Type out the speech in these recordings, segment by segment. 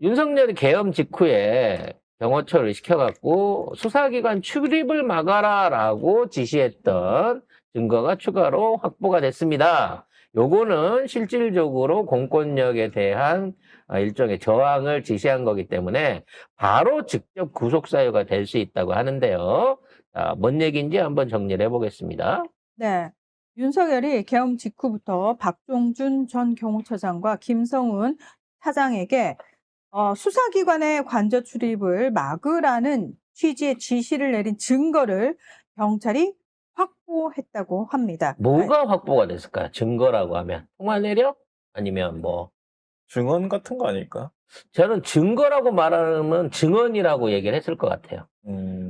윤석열이 계엄 직후에 경호처를 시켜갖고 수사기관 출입을 막아라라고 지시했던 증거가 추가로 확보가 됐습니다. 요거는 실질적으로 공권력에 대한 일종의 저항을 지시한 거기 때문에 바로 직접 구속사유가 될 수 있다고 하는데요. 자, 뭔 얘기인지 한번 정리를 해보겠습니다. 네. 윤석열이 계엄 직후부터 박종준 전 경호처장과 김성훈 차장에게 수사기관의 관저 출입을 막으라는 취지의 지시를 내린 증거를 경찰이 확보했다고 합니다. 뭐가 확보가 됐을까요? 증거라고 하면 통화 내력? 아니면 뭐 증언 같은 거 아닐까? 저는 증거라고 말하면 증언이라고 얘기를 했을 것 같아요.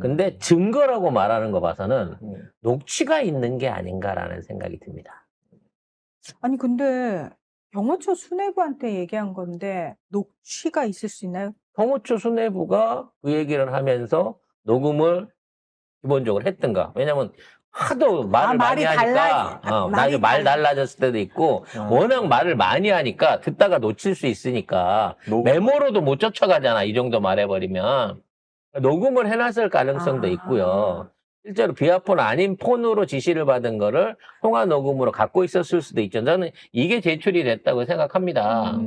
근데 증거라고 말하는 거 봐서는 녹취가 있는 게 아닌가라는 생각이 듭니다. 아니 근데 경호처 수뇌부한테 얘기한 건데 녹취가 있을 수 있나요? 경호처 수뇌부가 그 얘기를 하면서 녹음을 기본적으로 했던가. 왜냐면 하도 말을 많이 하니까 나중에 말 달라졌을 때도 있고 워낙 말을 많이 하니까 듣다가 놓칠 수 있으니까 메모로도 못 쫓아가잖아. 이 정도 말해버리면. 녹음을 해놨을 가능성도 있고요. 실제로 비아폰 아닌 폰으로 지시를 받은 거를 통화 녹음으로 갖고 있었을 수도 있죠. 저는 이게 제출이 됐다고 생각합니다.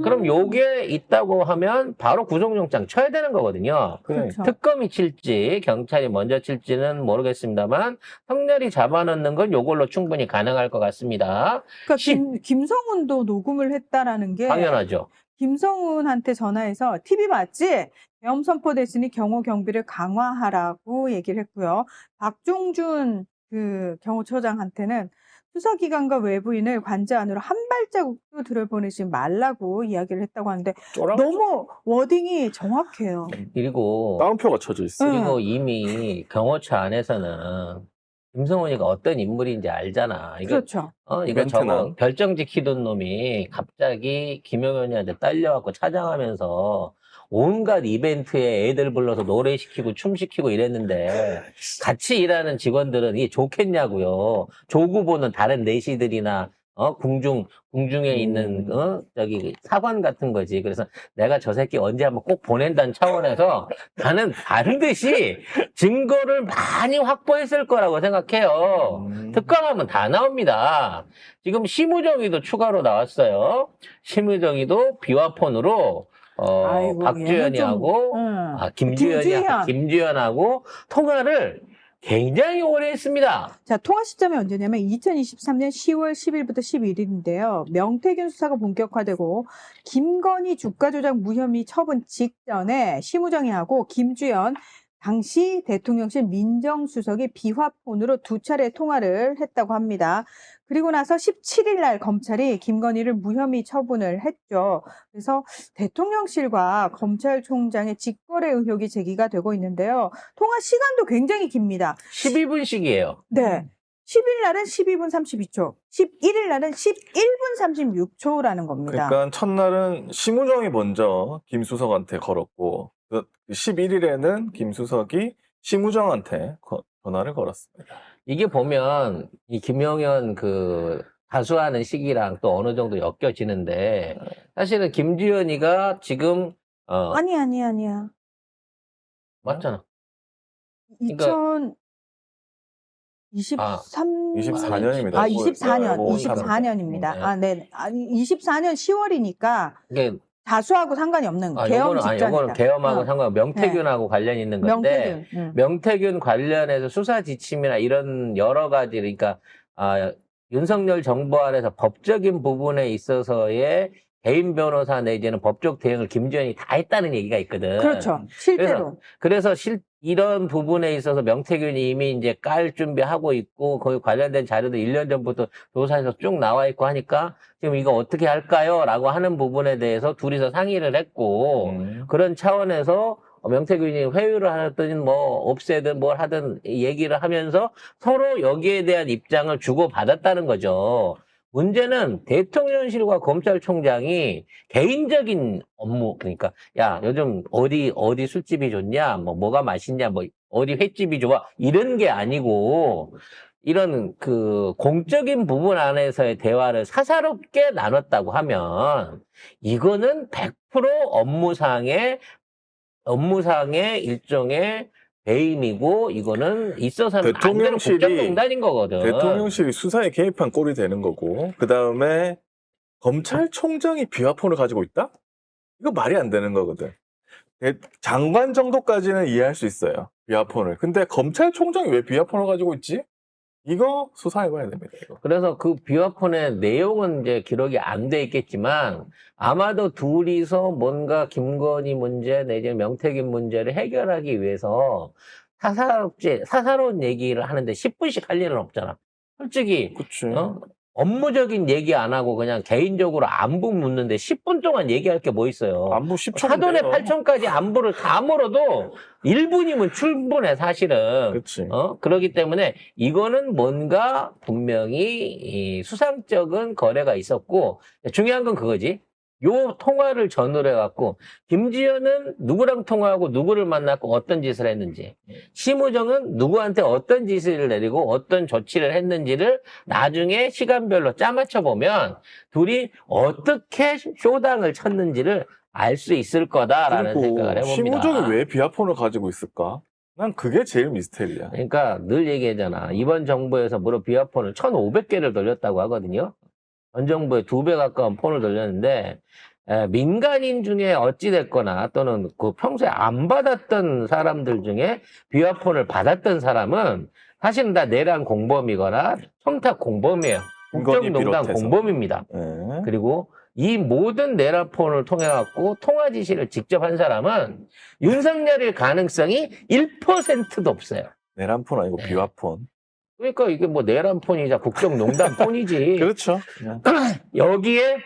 그럼 요게 있다고 하면 바로 구속영장 쳐야 되는 거거든요. 그렇죠. 특검이 칠지 경찰이 먼저 칠지는 모르겠습니다만 성렬이 잡아놓는 건 요걸로 충분히 가능할 것 같습니다. 그러니까 김성훈도 녹음을 했다라는 게 당연하죠. 김성훈한테 전화해서 TV 봤지? 계엄 선포됐으니 경호 경비를 강화하라고 얘기를 했고요. 박종준 그 경호처장한테는 수사기관과 외부인을 관저 안으로 한 발자국도 들여보내지 말라고 이야기를 했다고 하는데 너무 워딩이 정확해요. 그리고 따옴표가 쳐져 있어. 그리고 이미 경호처 안에서는 김성훈이가 어떤 인물인지 알잖아. 이거, 그렇죠. 이거 저거 별정 지키던 놈이 갑자기 김용현이한테 딸려갖고 찾아가면서 온갖 이벤트에 애들 불러서 노래시키고 춤시키고 이랬는데 같이 일하는 직원들은 이게 좋겠냐고요. 조구보는 다른 내시들이나 궁중에 있는 저기 사관 같은 거지. 그래서 내가 저 새끼 언제 한번 꼭 보낸다는 차원에서 나는 반드시 증거를 많이 확보했을 거라고 생각해요. 특검하면 다 나옵니다. 지금 심우정이도 추가로 나왔어요. 심우정이도 비화폰으로 박주현이하고 김주현하고 통화를 굉장히 오래 했습니다. 자, 통화 시점이 언제냐면 2023년 10월 10일부터 11일인데요. 명태균 수사가 본격화되고 김건희 주가조작 무혐의 처분 직전에 심우정이하고 김주현 당시 대통령실 민정수석이 비화폰으로 2차례 통화를 했다고 합니다. 그리고 나서 17일 날 검찰이 김건희를 무혐의 처분을 했죠. 그래서 대통령실과 검찰총장의 직거래 의혹이 제기가 되고 있는데요. 통화 시간도 굉장히 깁니다. 12분씩이에요. 네. 10일 날은 12분 32초, 11일 날은 11분 36초라는 겁니다. 그러니까 첫날은 심우정이 먼저 김수석한테 걸었고 11일에는 김수석이 심우정한테 전화를 걸었습니다. 이게 보면 이 김용현 다수하는 시기랑 또 어느 정도 엮여지는데 사실은 김주현이가 지금 아니야. 맞잖아. 24년입니다. 24년입니다. 네. 24년 10월이니까 이게 다수하고 상관이 없는 계엄 직전이다. 이거는 계엄하고 명태균하고 관련이 있는 건데 명태균 관련해서 수사 지침이나 이런 여러 가지 그러니까 윤석열 정부 안에서 법적인 부분에 있어서의 개인 변호사 내지는 법적 대응을 김주현이 다 했다는 얘기가 있거든. 그렇죠. 실제로. 그래서 이런 부분에 있어서 명태균이 이미 이제 깔 준비하고 있고 거기 관련된 자료도 1년 전부터 조사에서 쭉 나와 있고 하니까 지금 이거 어떻게 할까요? 라고 하는 부분에 대해서 둘이서 상의를 했고 그런 차원에서 명태균이 회유를 하든 뭐 없애든 뭘 하든 얘기를 하면서 서로 여기에 대한 입장을 주고받았다는 거죠. 문제는 대통령실과 검찰총장이 개인적인 업무, 그러니까, 야, 요즘 어디 술집이 좋냐, 뭐가 맛있냐, 어디 횟집이 좋아, 이런 게 아니고, 이런 그 공적인 부분 안에서의 대화를 사사롭게 나눴다고 하면 이거는 100% 업무상의 일종의 배임이고 이거는 있어서는 안 되는 국정농단인 거거든. 대통령실이 수사에 개입한 꼴이 되는 거고, 그 다음에 검찰총장이 비화폰을 가지고 있다? 이거 말이 안 되는 거거든. 장관 정도까지는 이해할 수 있어요. 비화폰을. 근데 검찰총장이 왜 비화폰을 가지고 있지? 이거 수사해봐야 됩니다. 이거. 그래서 그 비화폰의 내용은 이제 기록이 안 돼 있겠지만 아마도 둘이서 뭔가 김건희 문제 내지는 명태균 문제를 해결하기 위해서 사사로운 얘기를 하는데 10분씩 할 일은 없잖아. 솔직히 그치. 업무적인 얘기 안 하고 그냥 개인적으로 안부 묻는데 10분 동안 얘기할 게 뭐 있어요. 안부 10초. 사돈의 8천까지 안부를 다 물어도 1분이면 충분해, 사실은. 그치. 그렇기 때문에 이거는 뭔가 분명히 이 수상적인 거래가 있었고, 중요한 건 그거지. 요 통화를 전후로 해갖고, 김지현은 누구랑 통화하고 누구를 만났고 어떤 짓을 했는지, 심우정은 누구한테 어떤 짓을 내리고 어떤 조치를 했는지를 나중에 시간별로 짜맞춰보면 둘이 어떻게 쇼당을 쳤는지를 알 수 있을 거다라는 생각을 해봅니다. 심우정이 왜 비화폰을 가지고 있을까? 난 그게 제일 미스테리야. 그러니까 늘 얘기하잖아. 이번 정부에서 무려 비화폰을 1,500개를 돌렸다고 하거든요. 전 정부에 2배 가까운 폰을 돌렸는데 민간인 중에 어찌됐거나 또는 그 평소에 안 받았던 사람들 중에 비화폰을 받았던 사람은 사실은 다 내란 공범이거나 청탁 공범이에요. 국정농단 비롯해서. 공범입니다. 네. 그리고 이 모든 내라폰을 통해 갖고 통화 지시를 직접 한 사람은 윤석열일 가능성이 1%도 없어요. 내란폰 아니고 네. 비화폰. 그러니까 이게 뭐 내란폰이자 국정농단 폰이지. 그렇죠. 여기에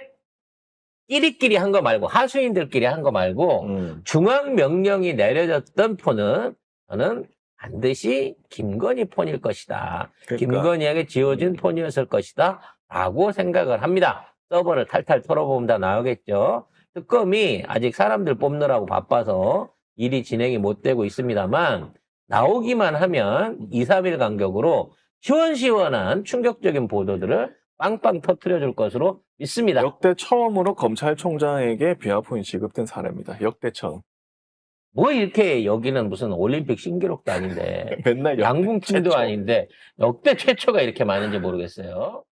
끼리끼리 한 거 말고 하수인들끼리 한 거 말고 중앙 명령이 내려졌던 폰은 저는 반드시 김건희 폰일 것이다. 그러니까. 김건희에게 지어진 폰이었을 것이다. 라고 생각을 합니다. 서버를 탈탈 털어보면 다 나오겠죠. 특검이 아직 사람들 뽑느라고 바빠서 일이 진행이 못 되고 있습니다만 나오기만 하면 2, 3일 간격으로 시원시원한 충격적인 보도들을 빵빵 터뜨려 줄 것으로 믿습니다. 역대 처음으로 검찰총장에게 비화폰이 지급된 사례입니다. 역대 처음. 뭐 이렇게 여기는 무슨 올림픽 신기록도 아닌데 맨날 역대 양궁팀도 최초. 아닌데 역대 최초가 이렇게 많은지 모르겠어요.